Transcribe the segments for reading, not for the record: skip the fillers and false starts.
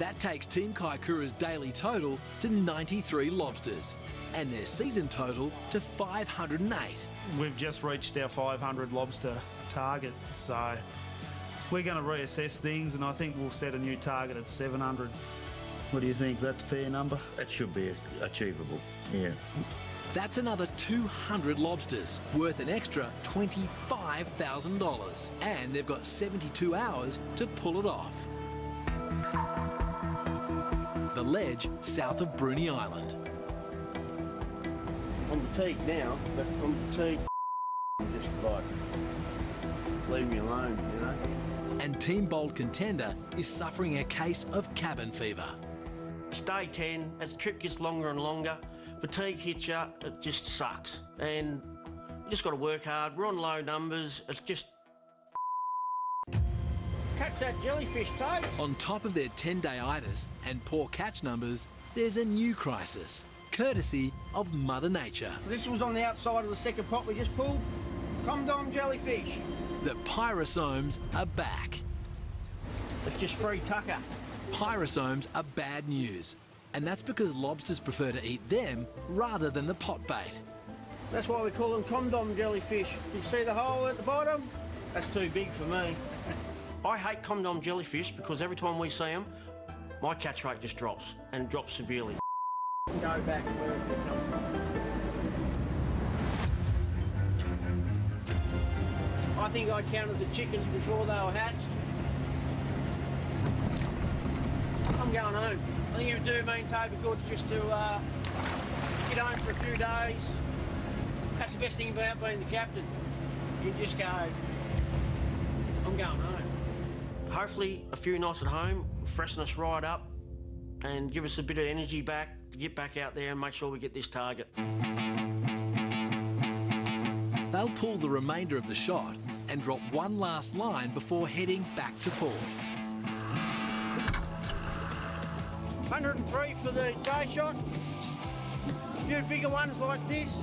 That takes Team Kaikoura's daily total to 93 lobsters and their season total to 508. We've just reached our 500 lobster target, so we're going to reassess things, and I think we'll set a new target at 700. What do you think? That's a fair number? That should be achievable, yeah. That's another 200 lobsters, worth an extra $25,000. And they've got 72 hours to pull it off. The ledge south of Bruny Island. I'm fatigued now, but I'm fatigued. Just like, leave me alone, you know. And Team Bold Contender is suffering a case of cabin fever. It's day 10, as the trip gets longer and longer, fatigue hits you, it just sucks. And you just got to work hard, we're on low numbers, it's just... Catch that jellyfish, Tate. On top of their 10-day itis and poor catch numbers, there's a new crisis, courtesy of Mother Nature. This was on the outside of the second pot we just pulled. Condom jellyfish. The pyrosomes are back. It's just free tucker. Pyrosomes are bad news, and that's because lobsters prefer to eat them rather than the pot bait. That's why we call them condom jellyfish. You see the hole at the bottom? That's too big for me. I hate condom jellyfish because every time we see them, my catch rate just drops, and drops severely. Go back where it come from. I think I counted the chickens before they were hatched. I'm going home. I think it would do me and Toby good just to get home for a few days. That's the best thing about being the captain. You just go, I'm going home. Hopefully a few nights at home, freshen us right up and give us a bit of energy back to get back out there and make sure we get this target. They'll pull the remainder of the shot and drop one last line before heading back to port. 103 for the day shot. A few bigger ones like this.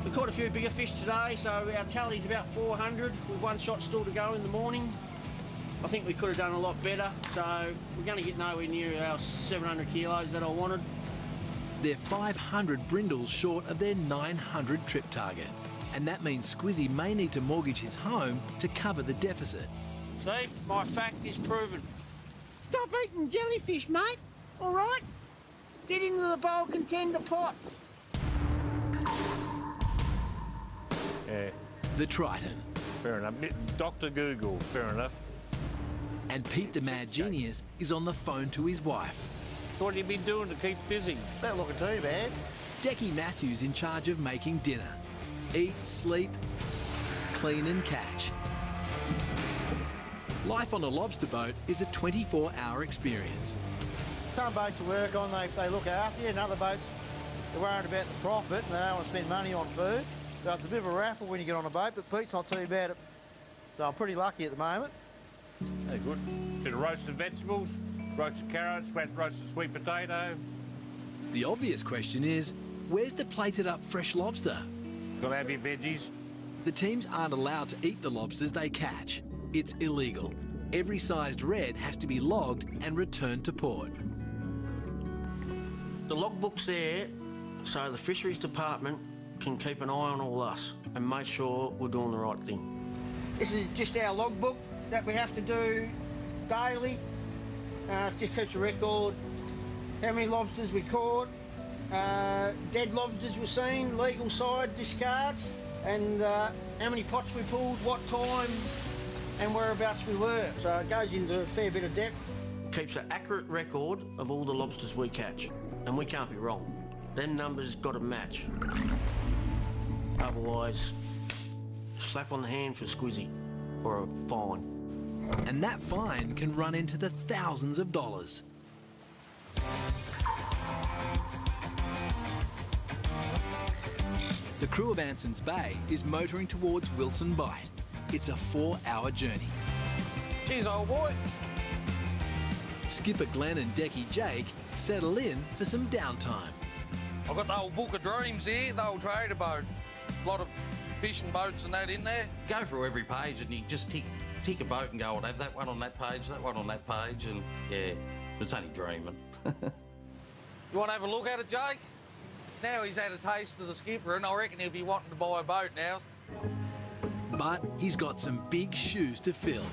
We caught a few bigger fish today, so our tally's about 400 with one shot still to go in the morning. I think we could have done a lot better, so we're going to get nowhere near our 700 kilos that I wanted. They're 500 brindles short of their 900 trip target, and that means Squizzy may need to mortgage his home to cover the deficit. See, my fact is proven. Stop eating jellyfish, mate, all right? Get into the Bold Contender pots. Yeah. The Triton. Fair enough. Dr. Google, fair enough. And Pete the Mad Genius is on the phone to his wife. What have you been doing to keep busy? Not looking too bad. Deckie Matthews in charge of making dinner. Eat, sleep, clean and catch. Life on a lobster boat is a 24-hour experience. Some boats you work on, they look after you, and other boats, they're worried about the profit and they don't want to spend money on food. So it's a bit of a raffle when you get on a boat, but Pete's not too bad at... So I'm pretty lucky at the moment. Hey, good. Bit of roasted vegetables, roasted carrots, roasted sweet potato. The obvious question is, where's the plated up fresh lobster? Got to have your veggies. The teams aren't allowed to eat the lobsters they catch. It's illegal. Every sized red has to be logged and returned to port. The logbook's there, so the fisheries department can keep an eye on all us and make sure we're doing the right thing. This is just our logbook that we have to do daily. It just keeps a record, how many lobsters we caught, dead lobsters we've seen, legal side discards, and how many pots we pulled, what time, and whereabouts we were. So it goes into a fair bit of depth. Keeps an accurate record of all the lobsters we catch, and we can't be wrong. Them numbers got to match. Otherwise, slap on the hand for Squizzy or a fine. And that fine can run into the thousands of dollars. The crew of Anson's Bay is motoring towards Wilson Bight. It's a 4-hour journey. Cheers, old boy. Skipper Glenn and Deckie Jake settle in for some downtime. I've got the whole book of dreams here, the old trader boat. A lot of fishing boats and that in there. Go through every page and you just tick a boat and go, I'll have that one on that page, and yeah, It's only dreaming. You want to have a look at it, Jake? Now he's had a taste of the skipper, and I reckon he'll be wanting to buy a boat now. But he's got some big shoes to fill.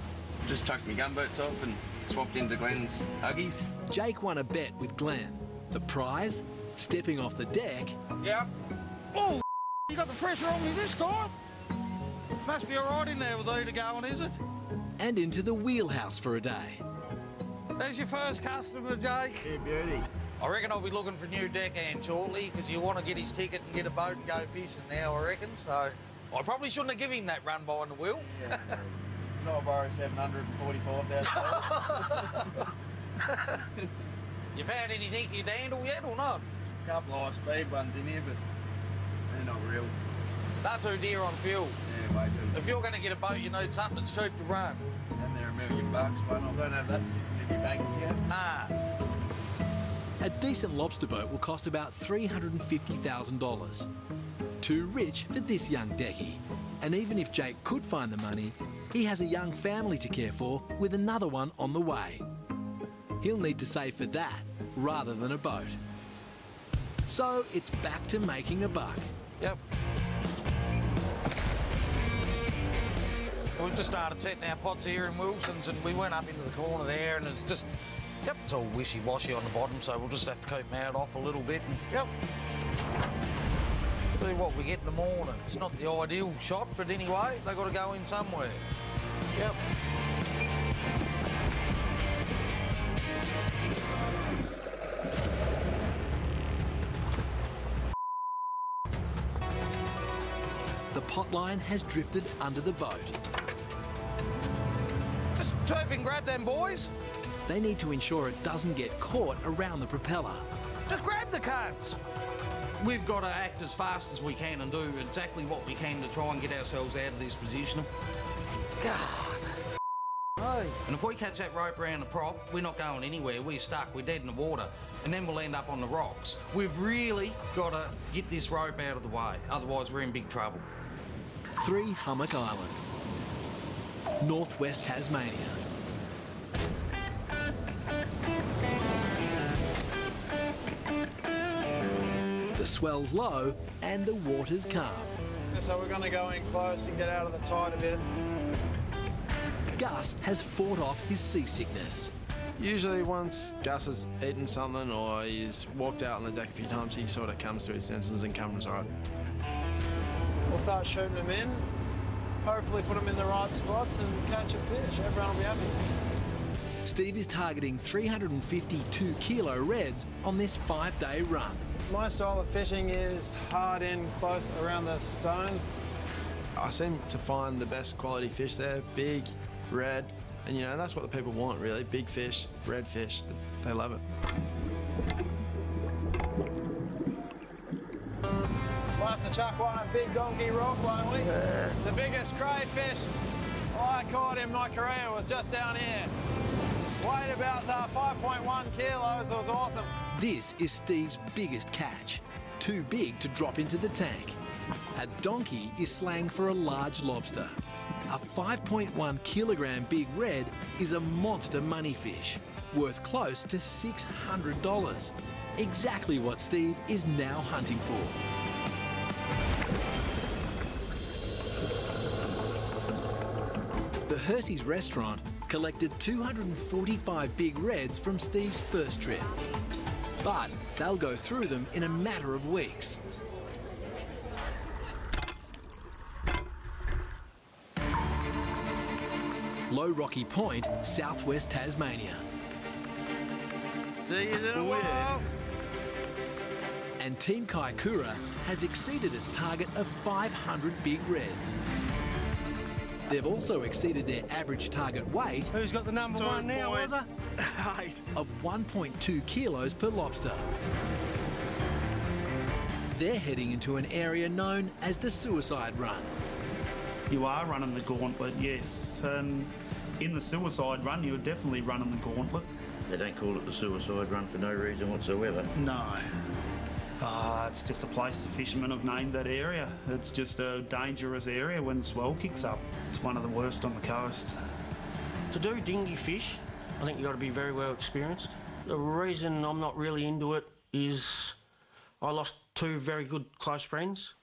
Just chucked my gumboots off and swapped into Glenn's Huggies. Jake won a bet with Glenn. The prize? Stepping off the deck. Yep. Oh, you got the pressure on me this time. Must be all right in there with Ida going, is it? And into the wheelhouse for a day. There's your first customer, Jake. Yeah, beauty. I reckon I'll be looking for a new deckhand shortly, because you want to get his ticket and get a boat and go fishing now, I reckon. So I probably shouldn't have given him that run behind the wheel. Yeah, no borrow $745,000. You found anything you'd handle yet or not? There's a couple of high-speed ones in here, but they're not real. Not too dear on fuel. Yeah, way too. If you're going to get a boat, you need something that's cheap to run. And they're $1 million, but I don't have that sitting in your bank account. Nah. A decent lobster boat will cost about $350,000. Too rich for this young Deckie. And even if Jake could find the money, he has a young family to care for with another one on the way. He'll need to save for that rather than a boat. So it's back to making a buck. Yep. We've just started setting our pots here in Wilson's, and we went up into the corner there, and it's just, yep, it's all wishy-washy on the bottom, so we'll just have to keep them out off a little bit. And, yep. See what we get in the morning. It's not the ideal shot, but anyway, they've got to go in somewhere. Yep. The pot line has drifted under the boat. Just jump and grab them, boys. They need to ensure it doesn't get caught around the propeller. Just grab the cards. We've got to act as fast as we can and do exactly what we can to try and get ourselves out of this position. God. Hey. And if we catch that rope around the prop, we're not going anywhere. We're stuck. We're dead in the water. And then we'll end up on the rocks. We've really got to get this rope out of the way. Otherwise, we're in big trouble. 3 Hummock Island, northwest Tasmania. The swell's low and the water's calm. So we're going to go in close and get out of the tide a bit. Gus has fought off his seasickness. Usually once Gus has eaten something or he's walked out on the deck a few times, he sort of comes to his senses and comes right. We'll start shooting them in, hopefully put them in the right spots and catch a fish. Everyone will be happy. Steve is targeting 352 kilo reds on this 5-day run. My style of fishing is hard in, close around the stones. I seem to find the best quality fish there, big, red, and you know, that's what the people want really, big fish, red fish, they love it. We'll have to chuck one big donkey rock, won't we? Yeah. The biggest crayfish I caught in my career was just down here. Weighed about 5.1 kilos, it was awesome. This is Steve's biggest catch, too big to drop into the tank. A donkey is slang for a large lobster. A 5.1 kilogram big red is a monster money fish, worth close to $600. Exactly what Steve is now hunting for. The Hersey's restaurant collected 245 big reds from Steve's first trip. But they'll go through them in a matter of weeks. Low Rocky Point, southwest Tasmania. See you in a while. And Team Kaikoura has exceeded its target of 500 big reds. They've also exceeded their average target weight. Who's got the number one now, was it? Of 1.2 kilos per lobster. They're heading into an area known as the Suicide Run. You are running the gauntlet, yes. In the Suicide Run, you're definitely running the gauntlet. They don't call it the Suicide Run for no reason whatsoever. No. It's just a place the fishermen have named that area. It's just a dangerous area when swell kicks up. It's one of the worst on the coast. To do dinghy fish, I think you've got to be very well experienced. The reason I'm not really into it is I lost two very good close friends.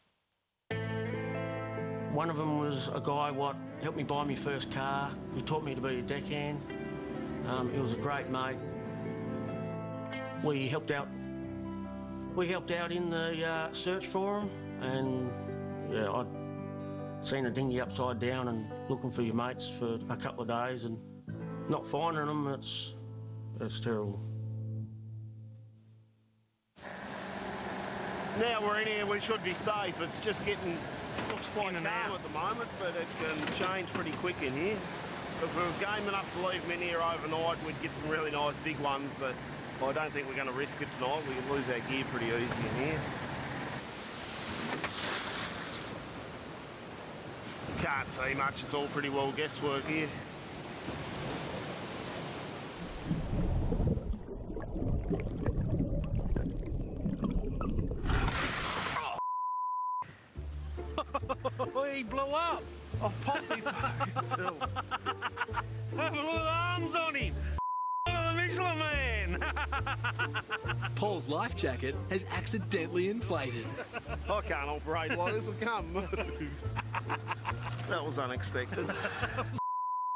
One of them was a guy what helped me buy my first car. He taught me to be a deckhand. He was a great mate. We helped out in the search for him, and yeah, I'd seen a dinghy upside down and looking for your mates for a couple of days and not finding them. It's terrible. Now we're in here, we should be safe. It's just getting, looks quite calm at the moment, but it can change pretty quick in here. If it was game enough to leave them in here overnight, we'd get some really nice big ones, but I don't think we're going to risk it tonight. We can lose our gear pretty easy in here. Can't see much, it's all pretty well guesswork here. He blew up. I've popped me fucking self. Have a look at the arms on him. Look at the Michelin Man. Paul's life jacket has accidentally inflated. I can't operate like this, I can't move. That was unexpected.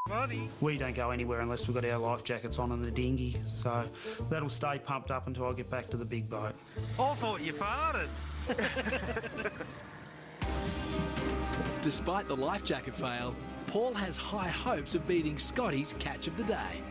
Buddy. We don't go anywhere unless we've got our life jackets on in the dinghy, so that'll stay pumped up until I get back to the big boat. I thought you farted. Despite the life jacket fail, Paul has high hopes of beating Scotty's catch of the day.